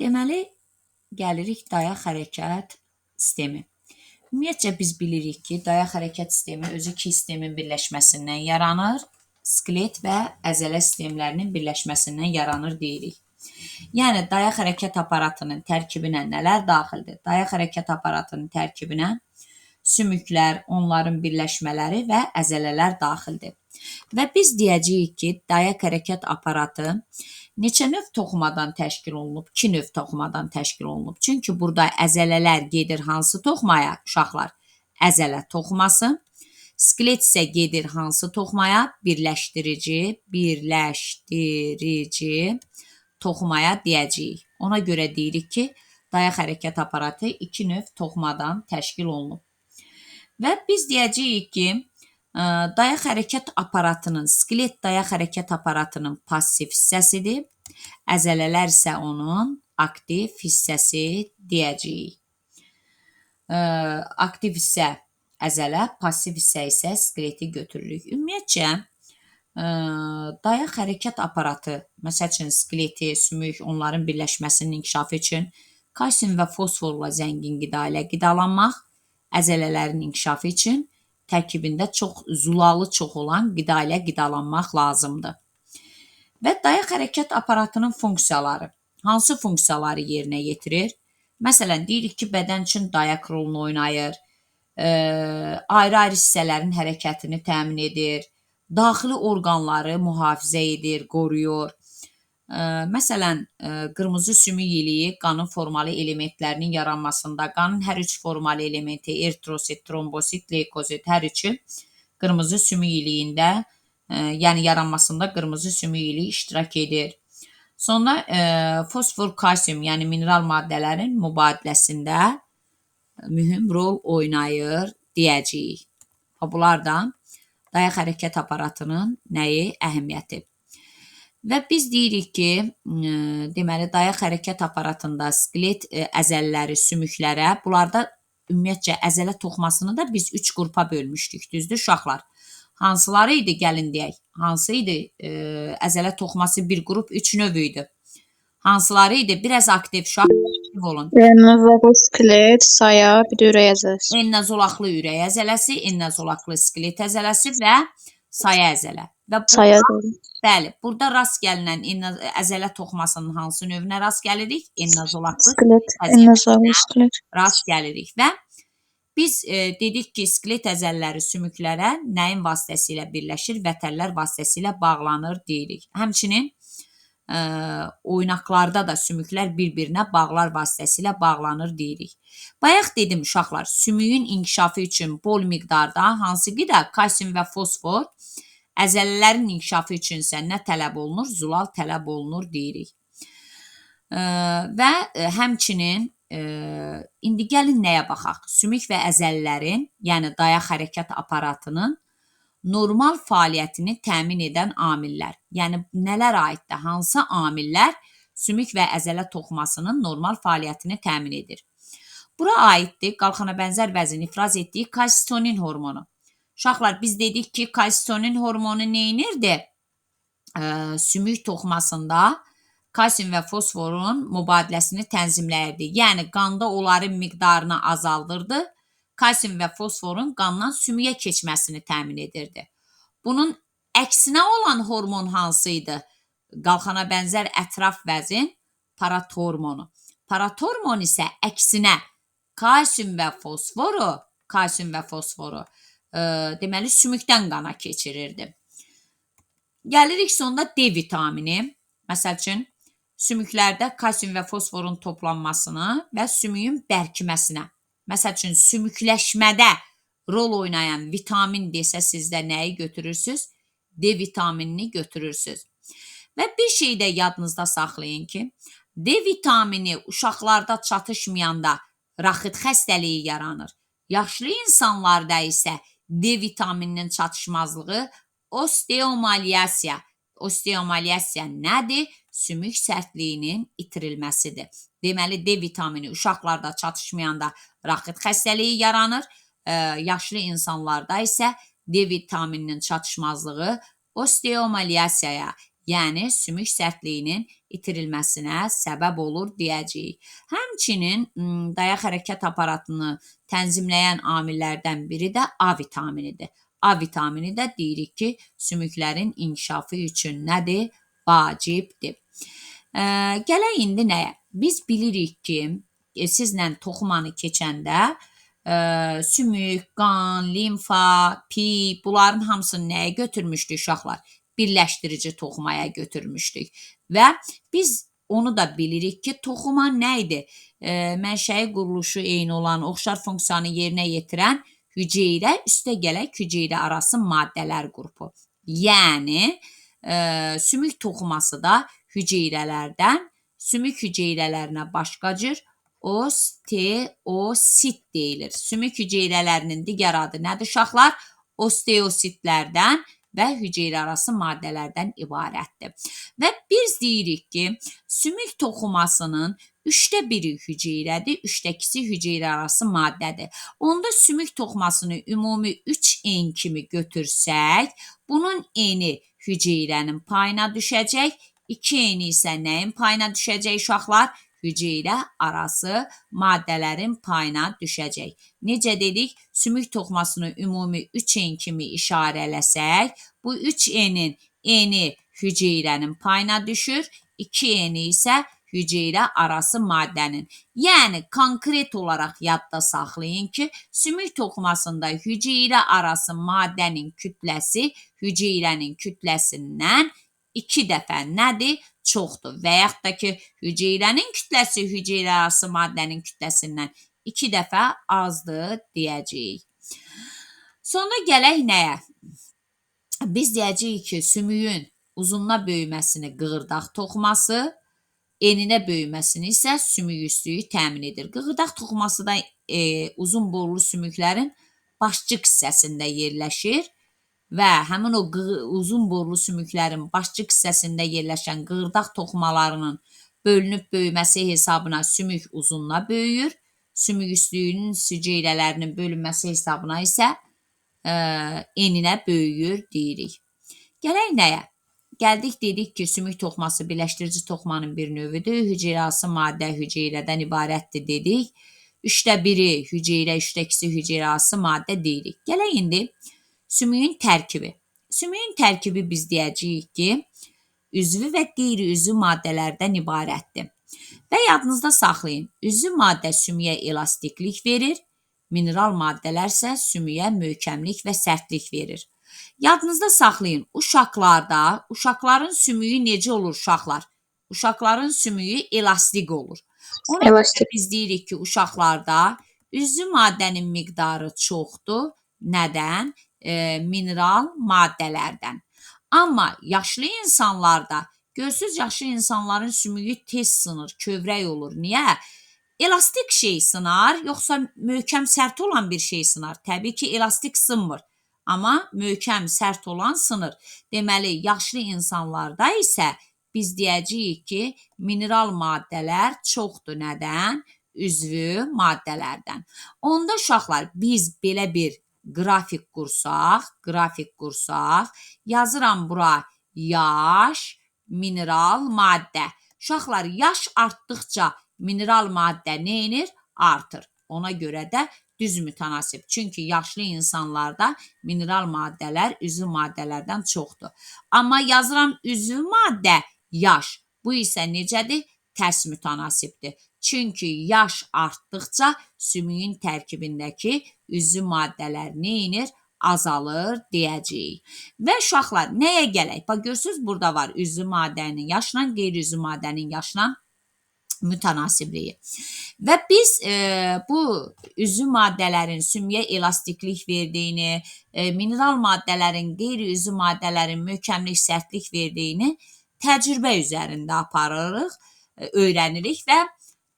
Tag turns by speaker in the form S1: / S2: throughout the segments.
S1: Deməli, gəlirik dayaq hərəkət sistemi. Ümumiyyətcə biz bilirik ki, dayaq hərəkət sistemi özü iki sistemin birləşməsindən yaranır, skelet və əzələ sistemlərinin birləşməsindən yaranır deyirik. Yəni, dayaq hərəkət aparatının tərkibinə nələr daxildir? Dayaq hərəkət aparatının tərkibinə sümüklər, onların birləşmələri və əzələlər daxildir. Və biz deyəcəyik ki, dayaq hərəkət aparatı neçə növ toxumadan təşkil olunub? 2 növ toxumadan təşkil olunub. Çünki burada əzələlər gedir hansı toxumaya? Uşaqlar, əzələ toxuması. Skelet isə gedir hansı toxumaya? Birləşdirici toxumaya deyəcəyik. Ona görə deyirik ki, dayaq hərəkət aparatı 2 növ toxumadan təşkil olunub. Və biz deyəcəyik ki, dayaq hərəkət aparatının, skelet dayaq hərəkət aparatının passiv hissəsidir. Əzələlər isə onun aktiv hissəsi deyəcəyik. Aktiv hissə əzələ, passiv hissə isə skeleti götürürük. Ümumiyyətcə, dayaq hərəkət aparatı, məsəl üçün skeleti, sümük, onların birləşməsinin inkişafı üçün kalsium və fosforla zəngin qida ilə qidalanmaq, əzələlərin inkişafı üçün tərkibində zulalı çox olan qida ilə qidalanmaq lazımdır. Və dayaq hərəkət aparatının funksiyaları, hansı funksiyaları yerinə yetirir? Məsələn, deyirik ki, bədən üçün dayaq rolunu oynayır, ayrı-ayrı hissələrin hərəkətini təmin edir, daxili orqanları mühafizə edir, qoruyur. Məsələn, qırmızı sümük iliyi qanın formalı elementlərinin yaranmasında, qanın hər üç formalı elementi, eritrosit, trombosit, leykozit, hər üçü qırmızı sümük iliyində, yəni yaranmasında qırmızı sümük iliyi iştirak edir. Sonra fosfor, kalsium, yəni mineral maddələrin mübadiləsində mühüm rol oynayır deyəcəyik. Bunlar da dayaq hərəkət aparatının nəyi? Əhəmiyyəti. Və biz deyirik ki, deməli, dayaq hərəkət aparatında skelet əzələləri sümüklərə, bunlarda ümumiyyətcə əzələ toxumasını da biz 3 qrupa bölmüşdük, düzdür uşaqlar? Hansıları idi, gəlin deyək? Hansı idi? Əzələ toxuması bir qrup 3 növ idi. Hansıları idi? Biraz aktiv, uşaq aktiv olun.
S2: Ennazolaqlı skelet, saya, bir də ürək əzələsi.
S1: Ennazolaqlı ürək əzələsi, ennazolaqlı skelet əzələsi və saya əzələ. Və
S2: Saya deyil.
S1: bəli, burada rast gəlinən əzələ toxumasının hansı növünə rast gəlirik? Ennazolaqlı
S2: Skelet,
S1: əzələsinə
S2: ennazolaqlı skelet.
S1: rast gəlirik və biz dedik ki, skelet əzələləri sümüklərə nəyin vasitəsilə birləşir? Vətərlər vasitəsilə bağlanır deyirik. Həmçinin oynaqlarda da sümüklər bir-birinə bağlar vasitəsilə bağlanır deyirik. Bayaq dedim uşaqlar, sümüyün inkişafı üçün bol miqdarda hansı qida? Kalsium və fosfor. Əzələlərin inkişafı üçün isə nə tələb olunur? Zulal tələb olunur deyirik. Və həmçinin indi gəlin nəyə baxaq? Sümük və əzələlərin, yəni dayaq hərəkət aparatının normal fəaliyyətini təmin edən amillər. Yəni nələr aiddir? Hansı amillər sümük və əzələ toxumasının normal fəaliyyətini təmin edir? Bura aiddir qalxana bənzər vəzin ifraz etdiyi kalsitonin hormonu. Uşaqlar, biz dedik ki, kalsitonin hormonu neynirdi? Sümük toxumasında kalsium və fosforun mübadiləsini tənzimləyirdi. Yəni, qanda onların miqdarını azaldırdı. Kalsium və fosforun qandan sümüyə keçməsini təmin edirdi. Bunun əksinə olan hormon hansıydı? Qalxana bənzər ətraf vəzin paratormonu. Paratormon isə əksinə kalsium və fosforu deməli sümükdən qana keçirirdi. Gəlirik sonda D vitamini. Məsəl üçün, sümüklərdə kalsium və fosforun toplanmasını və sümüyün bərkiməsinə. Məsəl üçün, sümükləşmədə rol oynayan vitamin desə sizdə nəyi götürürsünüz? D vitaminini götürürsünüz. Və bir şey də yadınızda saxlayın ki, D vitamini uşaqlarda çatışmayanda raxit xəstəliyi yaranır. Yaşlı insanlarda isə D vitamininin çatışmazlığı osteomalyasiya. Osteomalyasiya nədir? Sümük sərtliyinin itirilməsidir. Deməli, D vitamini uşaqlarda çatışmayanda raxit xəstəliyi yaranır. Yaşlı insanlarda isə D vitamininin çatışmazlığı osteomalyasiyaya, yəni sümük sərtliyinin itirilməsinə səbəb olur deyəcəyik. Həmçinin dayaq hərəkət aparatını tənzimləyən amillərdən biri də A vitaminidir. A vitamini də deyirik ki, sümüklərin inkişafı üçün nədir? Vacibdir. Gələk indi nəyə? Biz bilirik ki, sizlə toxumanı keçəndə sümük, qan, limfa, pi, bunların hamısını nəyə götürmüşdük uşaqlar? Birləşdirici toxumaya götürmüşdük. Və biz onu da bilirik ki, toxuma nə idi? Mənşəyi quruluşu eyni olan, oxşar funksiyanı yerinə yetirən hüceyrə, üstə gələk hüceyrə arası maddələr qrupu. Yəni, sümük toxuması da hüceyrələrdən, sümük hüceyrələrinə başqa cür osteosit deyilir. Sümük hüceyrələrinin digər adı nədir uşaqlar? Osteositlərdən və hüceyrə arası maddələrdən ibarətdir. Və biz deyirik ki, sümük toxumasının 1/3 hüceyrədir, 2/3 hüceyrə arası maddədir. Onda sümük toxumasını ümumi 3 en kimi götürsək, bunun eni hüceyrənin payına düşəcək, 2 eni isə nəyin payına düşəcək uşaqlar? Hüceyrə arası maddələrin payına düşəcək. Necə dedik? Sümük toxumasını ümumi 3 en kimi işarələsək, bu 3 enin eni hüceyrənin payına düşür, 2 eni isə hüceyrə arası maddənin. Yəni, konkret olaraq yadda saxlayın ki, sümük toxumasında hüceyrə arası maddənin kütləsi hüceyrənin kütləsindən 2 dəfə nədir? Çoxdur. Və yaxud da ki, hüceyrənin kütləsi hüceyrə arası maddənin kütləsindən 2 dəfə azdır deyəcəyik. Sonra gələk nəyə? Biz deyəcəyik ki, sümüyün uzunluğa böyüməsini qığırdaq toxuması, eninə böyüməsini isə sümük üstlüyü təmin edir. Qığırdaq toxuması da uzun borlu sümüklərin başçı hissəsində yerləşir və həmin o uzun borlu sümüklərin başçı hissəsində yerləşən qığırdaq toxumalarının bölünüb böyüməsi hesabına sümük uzunluğa böyüyür. Sümük üstlüyünün hüceyrələrinin bölünməsi hesabına isə eninə böyüyür deyirik. Gələk nəyə? Gəldik dedik ki, sümük toxuması birləşdirici toxumanın bir növüdür. Hüceyrə arası maddə hüceyrədən ibarətdir dedik. 1/3 hüceyrə, 2/2 hüceyrə arası maddə deyirik. Gələk indi sümüyün tərkibi. Sümüyün tərkibi biz deyəcəyik ki, üzvü və qeyri-üzvü maddələrdən ibarətdir. Və yadınızda saxlayın, üzvü maddə sümüyə elastiklik verir, mineral maddələr isə sümüyə möhkəmlik və sərtlik verir. Yadınızda saxlayın, uşaqların sümüyü necə olur uşaqlar? Uşaqların sümüyü elastik olur. Ona görə biz deyirik ki, uşaqlarda üzvü maddənin miqdarı çoxdur. Nədən? Mineral maddələrdən. Amma yaşlı insanlarda, görürsünüz, yaşlı insanların sümüyü tez sınır, kövrək olur. Niyə? Elastik şey sınar, yoxsa möhkəm sərt olan bir şey sınar? Təbii ki, elastik sınmır. Amma möhkəm sərt olan sınır. Deməli, yaşlı insanlarda isə biz deyəcəyik ki, mineral maddələr çoxdur. Nədən? Üzvü maddələrdən. Onda uşaqlar, biz belə bir qrafik qursaq, yazıram bura yaş, mineral maddə. Uşaqlar, yaş artdıqca mineral maddə neyinir? Artır. Ona görə də düz mütənasib. Çünki yaşlı insanlarda mineral maddələr üzvü maddələrdən çoxdur. Amma yazıram üzvü maddə yaş. Bu isə necədir? Tərs mütənasibdir. Çünki yaş artdıqca sümüyün tərkibindəki üzvü maddələr neyinir? Azalır deyəcəyik. Və uşaqlar, nəyə gələk? Bax, görürsünüz, burada var üzvü maddənin yaşla, qeyri-üzvü maddənin yaşla mütənasibliyi. Və biz bu üzvü maddələrin sümüyə elastiklik verdiyini, mineral maddələrin, qeyri-üzvü maddələrin möhkəmlik, sərtlik verdiyini təcrübə üzərində aparırıq, öyrənirik və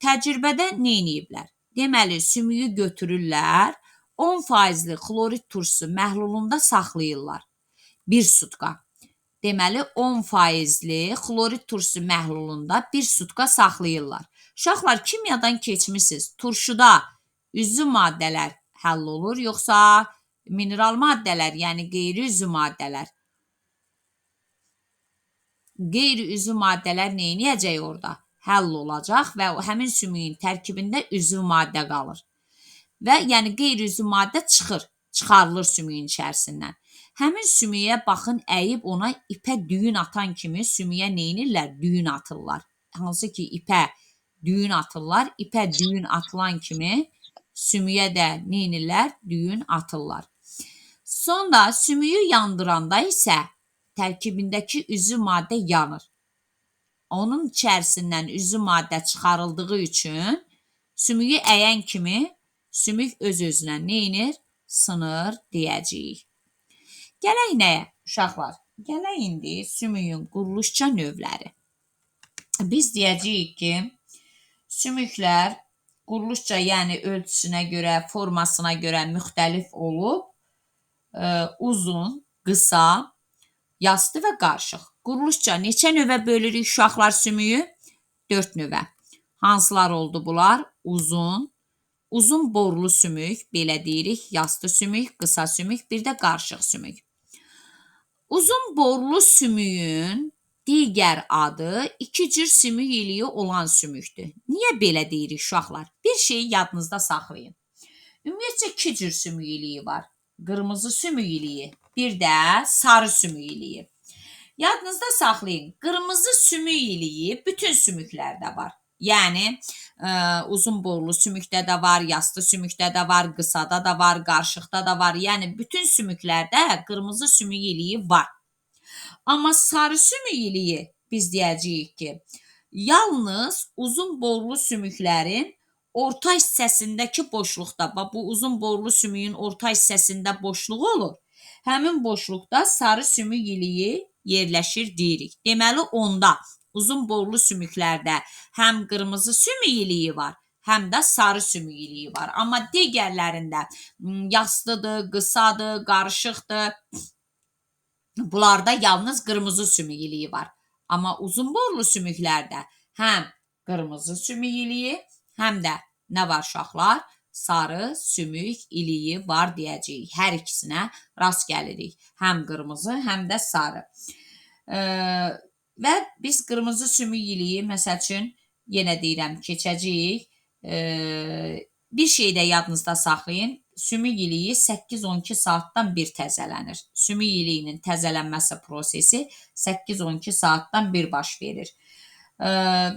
S1: təcrübədə nə ediblər? Deməli, sümüyü götürürlər, 10% xlorid turşusu məhlulunda saxlayırlar 1 sutka. Deməli, 10% xlorid turşusu məhlulunda 1 sutka saxlayırlar. Uşaqlar, kimyadan keçmişsiniz. Turşuda üzvü maddələr həll olur, yoxsa mineral maddələr, yəni qeyri-üzvü maddələr? qeyri-üzvü maddələr nə edəcək orada? Həll olacaq və həmin sümüyün tərkibində üzvü maddə qalır. Və yəni qeyri-üzvü maddə çıxarılır sümüyün içərisindən. Həmin sümüyə baxın, əyib ona ipə düyün atan kimi sümüyə nə edirlər? Düyün atırlar. Hansı ki, ipə düyün atırlar. İpə düyün atılan kimi sümüyə də nə edirlər? Düyün atırlar. Sonra sümüyü yandıranda isə tərkibindəki üzvü maddə yanır. Onun içərisindən üzvü maddə çıxarıldığı üçün sümüyü əyən kimi sümük öz-özünə nə edir? Sınır deyəcəyik. Gələk nəyə? Uşaqlar, gələk indi sümüyün quruluşça növləri. Biz deyəcəyik ki, sümüklər quruluşca, yəni ölçüsünə görə, formasına görə müxtəlif olub, uzun, qısa, yastı və qarışıq. Quruluşca neçə növə bölürük uşaqlar sümüyü? 4 növə. Hansılar oldu bunlar? Uzun borlu sümük, belə deyirik, yastı sümük, qısa sümük, bir də qarışıq sümük. Uzun borlu sümüyün digər adı iki cür sümük iliyi olan sümükdür. Niyə belə deyirik uşaqlar? Bir şeyi yadınızda saxlayın. Ümumiyyətcə iki cür sümük iliyi var. Qırmızı sümük iliyi, bir də sarı sümük iliyi. Yadınızda saxlayın. Qırmızı sümük iliyi bütün sümüklərdə var. Yəni uzun borlu sümükdə də var, yastı sümükdə də var, qısada da var, qarışıqda da var. Yəni bütün sümüklərdə qırmızı sümük iliyi var. Amma sarı sümük iliyi biz deyəcəyik ki, yalnız uzun borlu sümüklərin orta hissəsindəki boşluqda, bu uzun borlu sümüyün orta hissəsində boşluq olur. Həmin boşluqda sarı sümük iliyi yerləşir deyirik. Deməli onda uzun borlu sümüklərdə həm qırmızı sümük iliyi var, həm də sarı sümük iliyi var. Amma digərlərində yastıdır, qısadır, qarışıqdır. Bunlarda yalnız qırmızı sümük iliyi var. Amma uzun borlu sümüklərdə həm qırmızı sümük iliyi, həm də nə var uşaqlar? Sarı sümük iliyi var deyəcəyik. Hər ikisinə rast gəlirik. Həm qırmızı, həm də sarı. Və biz qırmızı sümük iliyi, məsəl üçün, yenə deyirəm, keçəcəyik. Bir şey də yadınızda saxlayın. Sümük iliyi 8-12 saatdan bir təzələnir. Sümük iliyinin təzələnməsi prosesi 8-12 saatdan bir baş verir.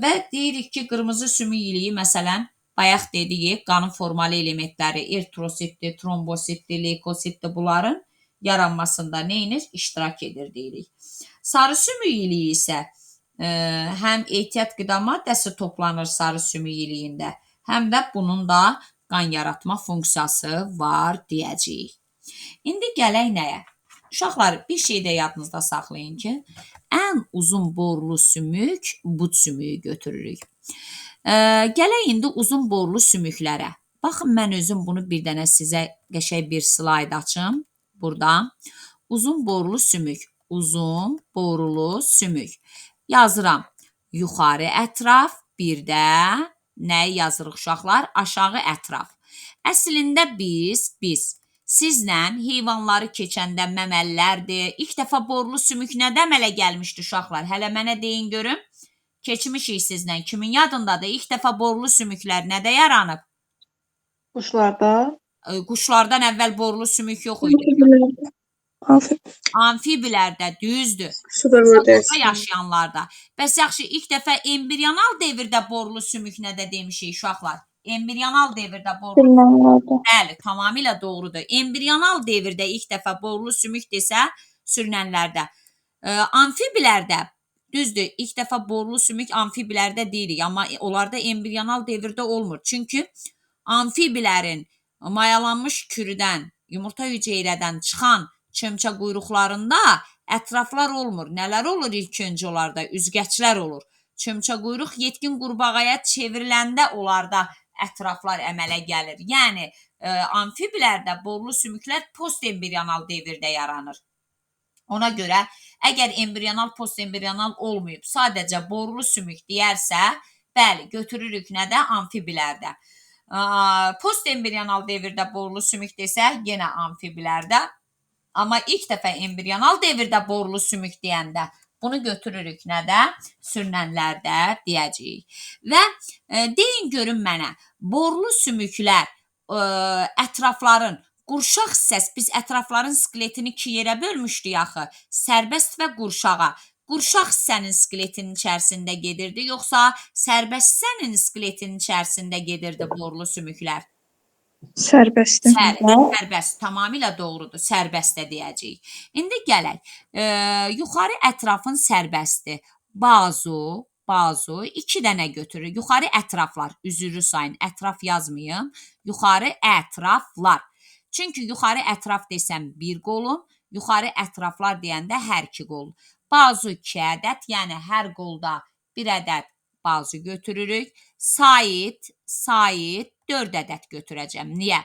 S1: Və deyirik ki, qırmızı sümük iliyi, məsələn, bayaq dedik, qanın formalı elementləri eritrositdir, trombositdir, leykositdir, bunların yaranmasında nə edir? İştirak edir deyirik. Sarı sümük iliyi isə həm ehtiyat qida maddəsi toplanır sarı sümük iliyində, həm də bunun da qan yaratma funksiyası var deyəcəyik. İndi gələk nəyə? Uşaqlar, bir şey də yadınızda saxlayın ki, ən uzun borlu sümük bud sümüyü götürürük. Gələk indi uzun borlu sümüklərə. Baxın, mən özüm bunu bir dənə sizə qəşəng bir slayd açım. Burada uzun borlu sümük, uzun borulu sümük. Yazıram yuxarı ətraf, bir də nə yazırıq uşaqlar? Aşağı ətraf. Əslində biz sizlə heyvanları keçəndə məməlilərdir. İlk dəfə borlu sümük nədə əmələ gəlmişdi uşaqlar? Hələ mənə deyin görüm. Keçmişik sizlə. Kimin yadındadır? İlk dəfə borlu sümüklər nədə yaranıb?
S2: Quşlarda.
S1: Quşlardan əvvəl borlu sümük yox idi. Amfibilərdə, düzdür. Suda yaşayanlarda. Bəs yaxşı, ilk dəfə embrional devirdə borlu sümük nədə demişik uşaqlar? Embrional devirdə borlu sümük. Bəli, tamamilə doğrudur. Embrional devirdə ilk dəfə borlu sümük desə, sürünənlərdə. Amfibilərdə, düzdür, ilk dəfə borlu sümük amfibilərdə deyirik, amma onlarda embrional devirdə olmur. Çünki amfibilərin mayalanmış kürüdən, yumurta hüceyrədən çıxan çömçə quyruqlarında ətraflar olmur. Nələr olur ilk öncə onlarda? Üzgəçlər olur. Çömçə quyruq yetkin qurbağaya çevriləndə onlarda ətraflar əmələ gəlir. Yəni, amfibilərdə borlu sümüklər postembrional devirdə yaranır. Ona görə, əgər embrional, postembrional olmayıb, sadəcə borlu sümük deyərsə, bəli, götürürük nədə? Amfibilərdə. Postembrional devirdə borlu sümük desə, yenə amfibilərdə. Amma ilk dəfə embrional devirdə borlu sümük deyəndə Bunu götürürük nədə? Sürünənlərdə deyəcəyik. Və deyin görün mənə, borlu sümüklər ətrafların qurşaq hissəsi, biz ətrafların skeletini 2 yerə bölmüşdük axı, sərbəst və qurşağa. Qurşaq hissənin skeletinin içərisində gedirdi, yoxsa sərbəst hissənin skeletinin içərisində gedirdi borlu sümüklər?
S2: Sərbəstdir.
S1: Sərbəst, tamamilə doğrudur. Sərbəstə deyəcəyik. İndi gələk. Yuxarı ətrafın sərbəstdir. Bazu 2 dənə götürür. Yuxarı ətraflar, üzürü sayın. Ətraf yazmayın. Yuxarı ətraflar. Çünki yuxarı ətraf desəm bir qolum, yuxarı ətraflar deyəndə hər 2 qol. Bazu 2 ədəd, yəni hər qolda 1 ədəd bazu götürürük. Sait 4 ədəd götürəcəm. Niyə?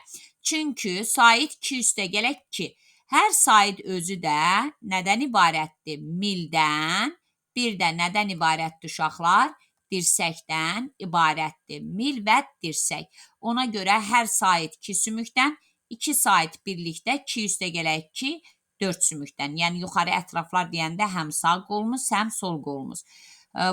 S1: Çünki sait 2 üstə gələk 2. Hər sait özü də nədən ibarətdir? Mildən. Bir də nədən ibarətdir uşaqlar? Dirsəkdən ibarətdir. Mil və dirsək. Ona görə hər sait 2 sümükdən, 2 sait birlikdə 2 üstə gələk 2, 4 sümükdən. Yəni yuxarı ətraflar deyəndə həm sağ qolumuz, həm sol qolumuz.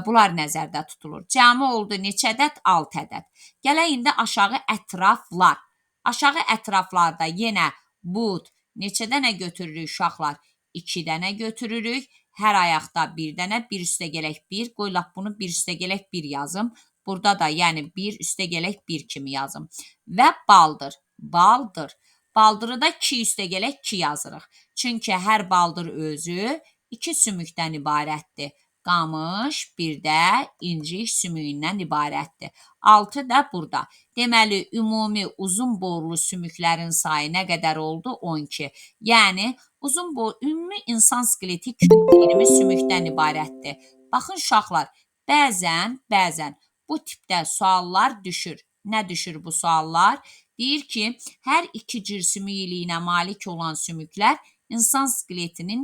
S1: Bunlar nəzərdə tutulur. Cəmi oldu neçə ədəd? 6 ədəd. Gələk indi aşağı ətraflar. Aşağı ətraflarda yenə but neçə dənə götürürük uşaqlar? 2 dənə götürürük. Hər ayaqda 1 dənə, 1 üstə gələk 1. Qoy lap bunu 1 üstə gələk 1 yazım. Burada da yəni 1 üstə gələk 1 kimi yazım. Və baldır. Baldırı da 2 üstə gələk 2 yazırıq. Çünki hər baldır özü 2 sümükdən ibarətdir. Qamış, bir də incik sümüyündən ibarətdir. 6 da burada. Deməli, ümumi uzun borlu sümüklərin sayı nə qədər oldu? 12. Yəni, ümumi insan skeleti 220 sümükdən ibarətdir. Baxın, uşaqlar, bəzən bu tipdə suallar düşür. Nə düşür bu suallar? Deyir ki, hər 2 cür sümükliyinə malik olan sümüklər insan skeletinin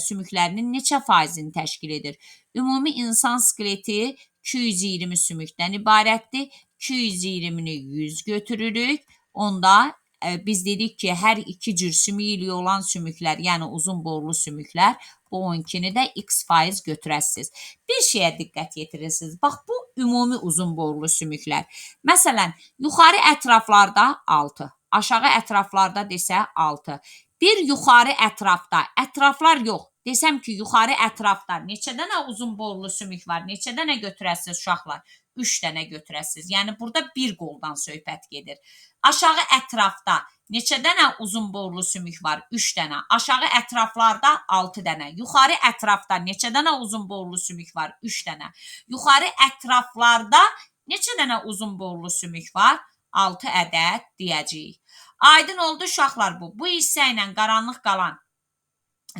S1: sümüklərinin neçə faizini təşkil edir? Ümumi insan skeleti 220 sümükdən ibarətdir. 220-ni 100 götürürük. Onda biz dedik ki, hər 2 cür sümükliyi olan sümüklər, yəni uzun borlu sümüklər, bu 12-ni də x faiz götürəsiniz. Bir şeyə diqqət yetirirsiniz. Bax, bu ümumi uzun borlu sümüklər. Məsələn, yuxarı ətraflarda 6, aşağı ətraflarda desə 6. Bir yuxarı ətrafda, ətraflar yox, desəm ki, yuxarı ətrafda neçə dənə uzun borlu sümük var, neçə dənə götürəsiniz uşaqlar? 3 dənə götürəsiniz. Yəni, burada bir qoldan söhbət gedir. Aşağı ətrafda neçə dənə uzun borlu sümük var? 3 dənə. Aşağı ətraflarda 6 dənə. Yuxarı ətrafda neçə dənə uzun borlu sümük var? 3 dənə. Yuxarı ətraflarda neçə dənə uzun borlu sümük var? 6 ədəd deyəcəyik. Aydın oldu uşaqlar bu. Bu hissə ilə qaranlıq qalan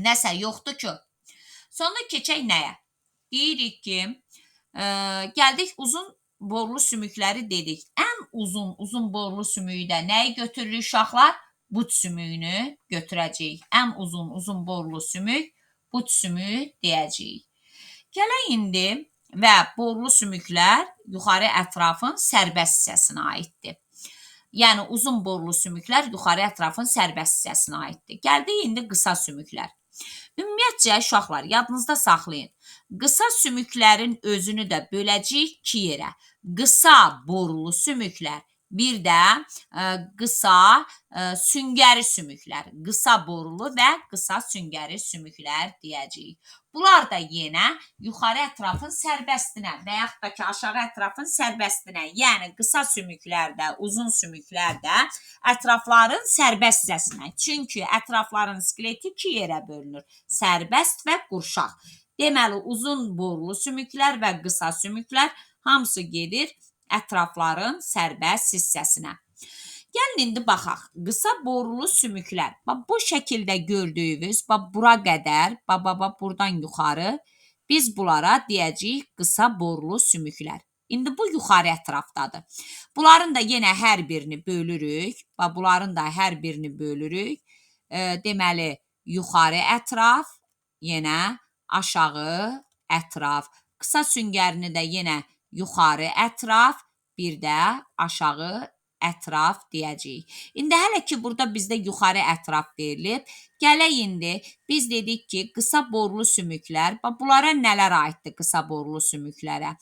S1: nəsə yoxdur ki. Sonra keçək nəyə? Deyirik ki, gəldik uzun borlu sümükləri dedik. Ən uzun borlu sümüyü də nəyi götürürük uşaqlar? But sümüyünü götürəcəyik. Ən uzun borlu sümük but sümüyü deyəcəyik. Gələk indi və borlu sümüklər yuxarı ətrafın sərbəst hissəsinə aiddir. Yəni, uzun borlu sümüklər yuxarı ətrafın sərbəst hissəsinə aiddir. Gəldik indi qısa sümüklər. Ümumiyyətcə, uşaqlar, yadınızda saxlayın. Qısa sümüklərin özünü də böləcəyik 2 yerə. Qısa borlu sümüklər, bir də qısa süngəri sümüklər. Qısa borlu və qısa süngəri sümüklər deyəcəyik. Bunlar da yenə yuxarı ətrafın sərbəstinə və yaxud da ki, aşağı ətrafın sərbəstinə, yəni qısa sümüklərdə, uzun sümüklərdə ətrafların sərbəst hissəsinə. Çünki ətrafların skeleti 2 yerə bölünür. Sərbəst və qurşaq. Deməli, uzun borlu sümüklər və qısa sümüklər hamısı gedir ətrafların sərbəst hissəsinə. Gəlin indi baxaq. Qısa borlu sümüklər. Bu şəkildə gördüyünüz, bura qədər, buradan yuxarı, biz bunlara deyəcəyik qısa borlu sümüklər. İndi bu yuxarı ətrafdadır. Bunların da yenə hər birini bölürük. Bunların da hər birini bölürük. Deməli, yuxarı ətraf, yenə aşağı ətraf. Qısa süngərini də yenə yuxarı ətraf, bir də aşağı ətraf deyəcəyik. İndi hələ ki, burada bizdə yuxarı ətraf verilib. Gələk indi, biz dedik ki, qısa borlu sümüklər, bunlara nələr aiddir qısa borlu sümüklərə?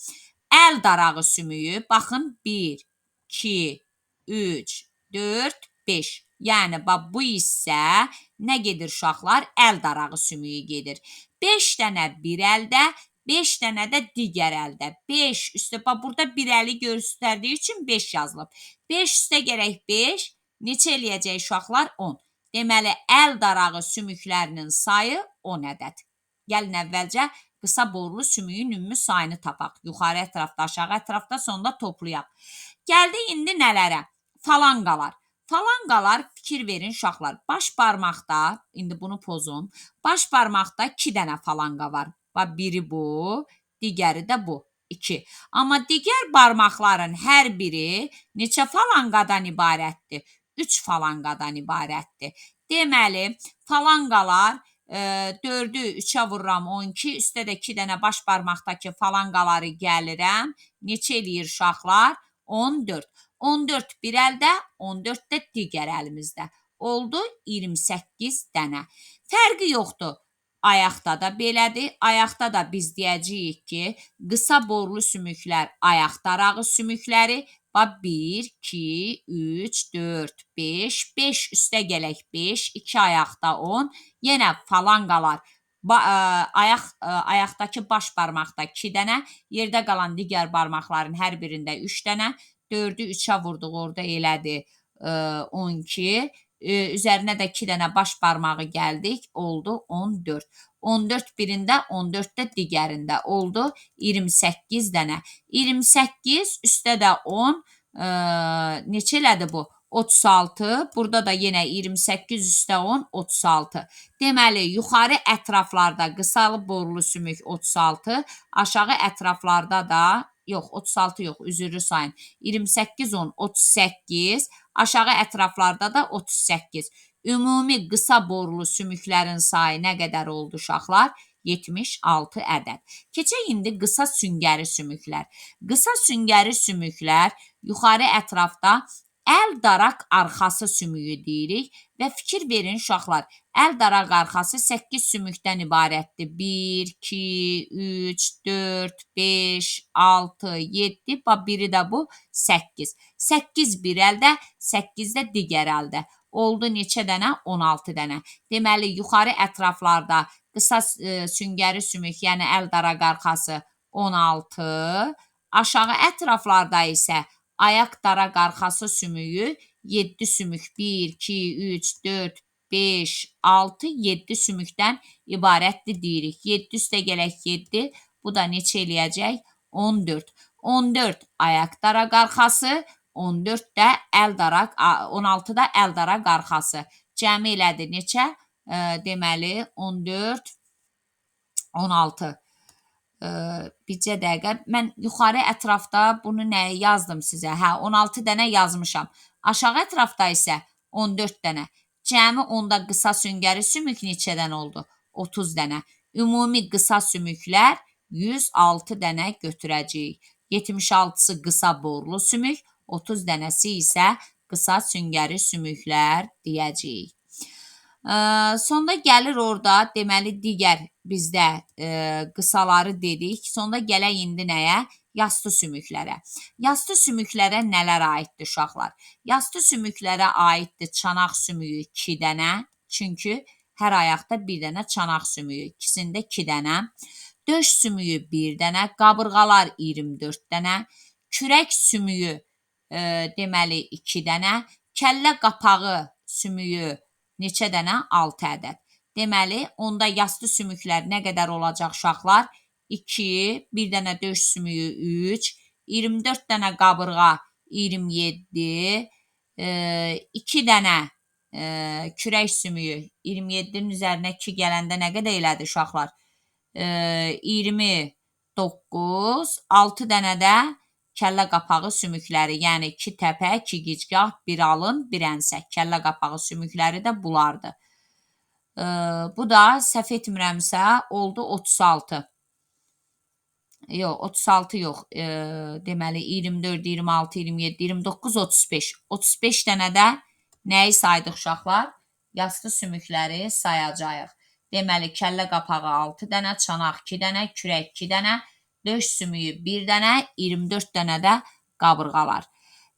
S1: Əl darağı sümüyü, baxın, 1, 2, 3, 4, 5. Yəni, bu hissə nə gedir uşaqlar? Əl darağı sümüyü gedir. 5 dənə bir əldə, 5 dənə də digər əldə. 5 üstə, burada bir əli göstərdiyi üçün 5 yazılıb. 5 üstə gərək 5, neçə eləyəcək uşaqlar? 10. Deməli, əl darağı sümüklərinin sayı 10 ədəd. Gəlin əvvəlcə qısa borlu sümüyün ümumi sayını tapaq. Yuxarı ətrafda, aşağı ətrafda, sonda toplayaq. Gəldik indi nələrə? Falanqalar. Falanqalar, fikir verin uşaqlar. Baş barmaqda, indi bunu pozun, baş barmaqda 2 dənə falanqa var. Biri bu, digəri də bu. 2. Amma digər barmaqların hər biri neçə falanqadan ibarətdir? 3 falanqadan ibarətdir. Deməli, falanqalar 4-ü 3-ə vururam 12, üstə də 2 dənə baş barmaqdakı falanqaları gəlirəm. Neçə eləyir uşaqlar? 14. 14 bir əldə, 14 də digər əlimizdə. Oldu 28 dənə. Fərqi yoxdur. Ayaqda da belədir. Ayaqda da biz deyəcəyik ki, qısa borlu sümüklər ayaq darağı sümükləri. 1, 2, 3, 4, 5, 5 üstə gələk 5, 2 ayaqda 10. Yenə falanqalar ayaqdakı baş barmaqda 2 dənə, yerdə qalan digər barmaqların hər birində 3 dənə. 4-ü 3-ə vurduq, orada elədi 12. Üzərinə də 2 dənə baş barmağı gəldik, oldu 14. 14 birində, 14 də digərində oldu 28 dənə. 28 üstə də 10, neçə elədi bu? 36, burada da yenə 28 üstə 10, 36. Deməli, yuxarı ətraflarda qısalı borlu sümük 36, aşağı ətraflarda da, yox, 36 yox, üzrlü sayın. 28, 10, 38, aşağı ətraflarda da 38. Ümumi qısa borlu sümüklərin sayı nə qədər oldu uşaqlar? 76 ədəd. Keçək indi qısa süngəri sümüklər. Qısa süngəri sümüklər yuxarı ətrafda əl daraq arxası sümüyü deyirik və fikir verin uşaqlar, əl daraq arxası 8 sümükdən ibarətdir. 1, 2, 3, 4, 5, 6, 7, biri də bu 8. 8 bir əldə, 8 də digər əldə. Oldu neçə dənə? 16 dənə. Deməli, yuxarı ətraflarda qısa süngəri sümük, yəni əl daraq arxası 16, aşağı ətraflarda isə ayaq daraq arxası sümüyü 7 sümük, 1, 2, 3, 4, 5, 6, 7 sümükdən ibarətdir deyirik. 7 üstə gələk 7, bu da neçə eləyəcək? 14. 14 ayaq daraq arxası, 14 də əl daraq, 16 da əl daraq arxası. Cəmi elədi neçə? Deməli, 14, 16. Bircə dəqiqə. Mən yuxarı ətrafda bunu nəyə yazdım sizə? 16 dənə yazmışam. Aşağı ətrafda isə 14 dənə. Cəmi onda qısa süngəri sümük neçədən oldu? 30 dənə. Ümumi qısa sümüklər 106 dənə götürəcəyik. 76-sı qısa borlu sümük, 30 dənəsi isə qısa süngəri sümüklər deyəcəyik. Sonda gəlir orada, deməli, digər bizdə qısaları dedik. Sonda gələk indi nəyə? Yastı sümüklərə. Yastı sümüklərə nələr aiddir uşaqlar? Yastı sümüklərə aiddir çanaq sümüyü 2 dənə. Çünki hər ayaqda bir dənə çanaq sümüyü, ikisində 2 dənə. Döş sümüyü 1 dənə, qabırğalar 24 dənə. Kürək sümüyü deməli 2 dənə. Kəllə qapağı sümüyü neçə dənə? 6 ədəd. Deməli, onda yastı sümüklər nə qədər olacaq uşaqlar? 2, bir dənə döş sümüyü 3, 24 dənə qabırğa 27, 2 dənə kürək sümüyü 27-nin üzərinə 2 gələndə nə qədər elədi uşaqlar? 29, 6 dənə də kəllə qapağı sümükləri, yəni 2 təpə, 2 gicgah, 1 alın, 1 ənsək. Kəllə qapağı sümükləri də bunlardır. Bu da səhv etmirəmsə oldu 36. Yox, 36 yox. Deməli 24, 26, 27, 29, 35. 35 dənə də nəyi saydıq uşaqlar? Yastı sümükləri sayacağıq. Deməli kəllə qapağı 6 dənə, çanaq 2 dənə, kürək 2 dənə, döş sümüyü 1 dənə, 24 dənə də qabırğalar.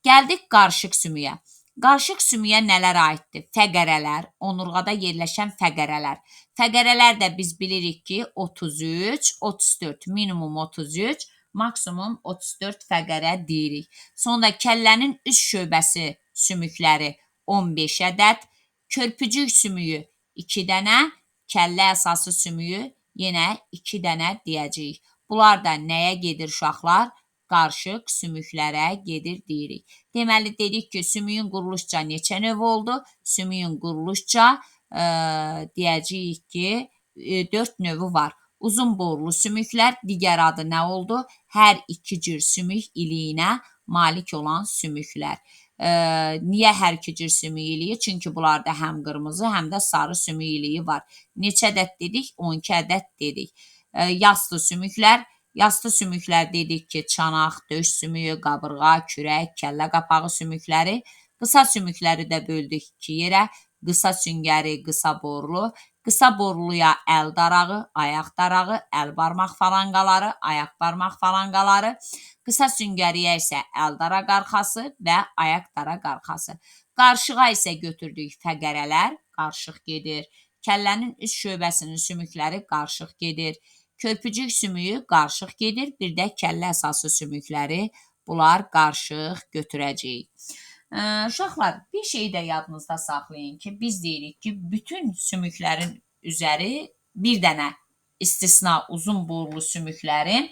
S1: Gəldik qarışıq sümüyə. Qarışıq sümüyə nələr aiddir? Fəqərələr, onurğada yerləşən fəqərələr. Fəqərələr də biz bilirik ki, 33, 34, minimum 33, maksimum 34 fəqərə deyirik. Sonra kəllənin üst şöbəsi sümükləri 15 ədəd, körpücük sümüyü 2 dənə, kəllə əsası sümüyü yenə 2 dənə deyəcəyik. Bunlar da nəyə gedir uşaqlar? Qarışıq sümüklərə gedir deyirik. Deməli dedik ki, sümüyün quruluşca neçə növ oldu? Sümüyün quruluşca deyəcəyik ki, 4 növü var. Uzun borlu sümüklər, digər adı nə oldu? Hər iki cür sümük iliyinə malik olan sümüklər. Niyə hər iki cür sümük iliyi? Çünki bunlarda həm qırmızı, həm də sarı sümük iliyi var. Neçə ədəd dedik? 12 ədəd dedik. Yastı sümüklər. Yastı sümüklər dedik ki, çanaq, döş sümüyü, qabırğa, kürək, kəllə qapağı sümükləri. Qısa sümükləri də böldük iki yerə. Qısa süngəri, qısa borlu. Qısa borluya əl darağı, ayaq darağı, əl barmaq falanqaları, ayaq barmaq falanqaları. Qısa süngəriyə isə əl daraq arxası və ayaq daraq arxası. Qarışığa isə götürdük fəqərələr, qarışıq gedir. Kəllənin üst şöbəsinin sümükləri qarışıq gedir. Körpücük sümüyü qarışıq gedir. Bir də kəllə əsası sümükləri, bunlar qarışıq götürəcəyik. Uşaqlar, bir şeyi də yadınızda saxlayın ki, biz deyirik ki, bütün sümüklərin üzəri bir dənə istisna uzun borlu sümüklərin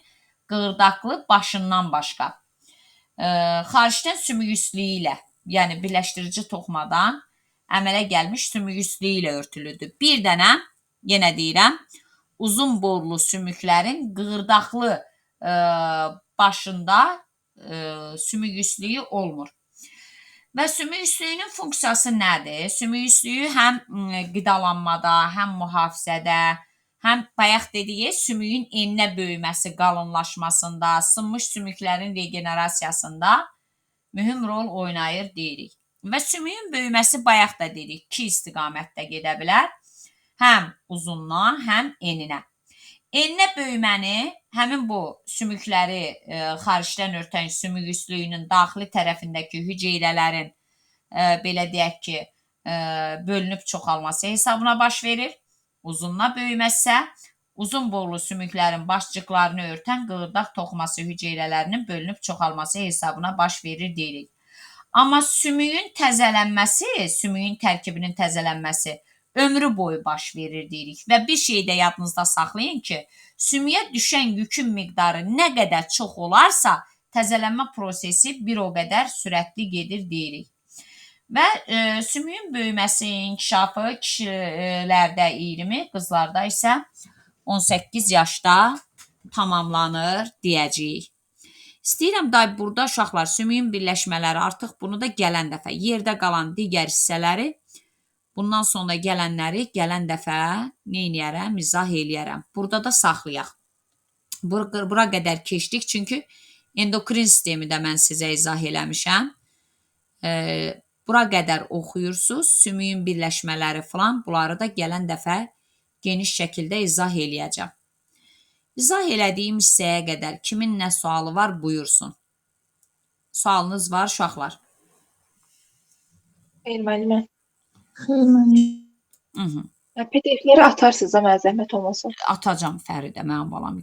S1: qığırdaqlı başından başqa xaricdən sümük üstlüyü ilə, yəni birləşdirici toxumadan əmələ gəlmiş sümük üstlüyü ilə örtülüdür. Bir dənə, yenə deyirəm, uzun borlu sümüklərin qığırdaqlı başında sümük üstlüyü olmur. Və sümük üstlüyünün funksiyası nədir? Sümük üstlüyü həm qidalanmada, həm mühafizədə, həm bayaq dediyi sümüyün eninə böyüməsi, qalınlaşmasında, sınmış sümüklərin regenerasiyasında mühüm rol oynayır deyirik. Və sümüyün böyüməsi bayaq da dedik, iki istiqamətdə gedə bilər. Həm uzunluğa, həm eninə. Eninə böyüməni həmin bu sümükləri xaricdən örtən sümük üstlüyünün daxili tərəfindəki hüceyrələrin belə deyək ki, bölünüb çoxalması hesabına baş verir. Uzunluğa böyüməsə, uzun borlu sümüklərin başcıqlarını örtən qığırdaq toxuması hüceyrələrinin bölünüb çoxalması hesabına baş verir deyirik. Amma sümüyün təzələnməsi, sümüyün tərkibinin təzələnməsi ömrü boyu baş verir deyirik. Və bir şeyi də yadınızda saxlayın ki, sümüyə düşən yükün miqdarı nə qədər çox olarsa, təzələnmə prosesi bir o qədər sürətli gedir deyirik. Və sümüyün böyüməsi, inkişafı kişilərdə 20, qızlarda isə 18 yaşda tamamlanır deyəcəyik. İstəyirəm burada uşaqlar sümüyün birləşmələri artıq bunu da gələn dəfə yerdə qalan digər hissələri bundan sonra gələnləri gələn dəfə neyniyərəm, izah eləyərəm. Burada da saxlayaq. Bura qədər keçdik, çünki endokrin sistemi də mən sizə izah eləmişəm. Bura qədər oxuyursunuz, sümüyün birləşmələri falan, bunları da gələn dəfə geniş şəkildə izah eləyəcəm. İzah elədiyim hissəyə qədər kimin nə sualı var, buyursun. Sualınız var, uşaqlar?
S2: Xeyr, müəllimə.
S3: Xeyr, müəllimə.
S2: PDF-ləri atarsınız da mənə zəhmət olmasa.
S1: Atacam Fəridə, mənim balam.